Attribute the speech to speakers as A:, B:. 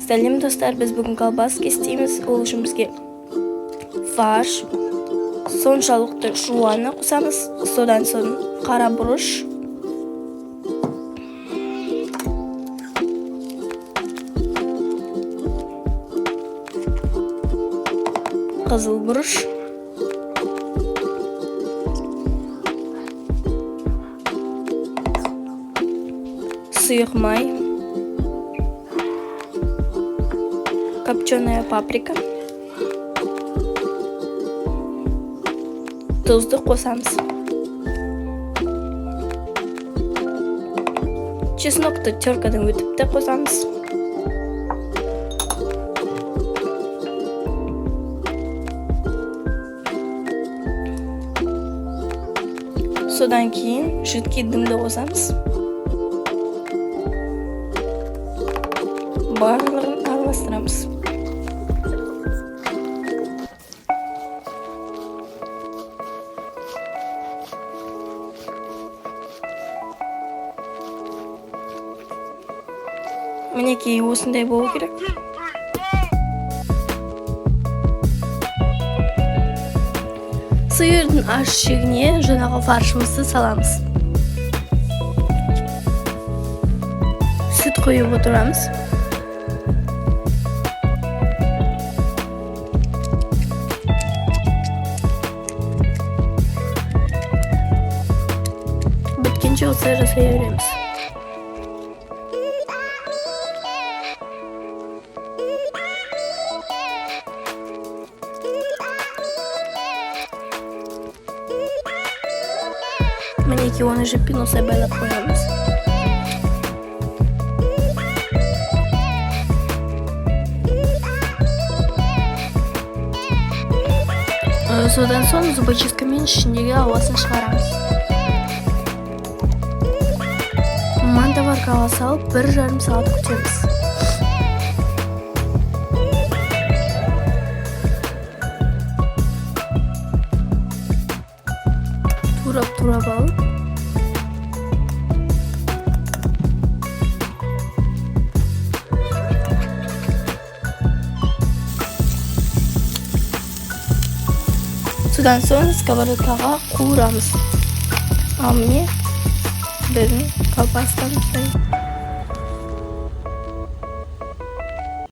A: Сәлем достар, біз бүгін колбаска істейміз. Ол үшін бізге фарш, соншалықты жуаны қосамыз, содан соң қара бұрыш, қызыл бұрыш, сұйық май, копченая паприка, тұзды қосамыз. Чеснокты теркадан өтіп те қосамыз. Содан кейін жидкий дымды қосамыз. Барлығын араластырамыз. Мінекей осындай болу керек. Сиырдың аш шегіне жаңағы фаршымызды саламыз. Сүт қойып отырамыз. Біткенше осылай жасай береміз. Мінекей оны жіппен осылай байлап қоямыз. Содан соң зубочисткамен ішіндегі ауасын шығарамыз. Мантоваркаға салып 1,5 сағат күтеміз. Турап алып, содан соң сковородкаға қуырамыз. Ал міне біздің колбаскамыз дайын.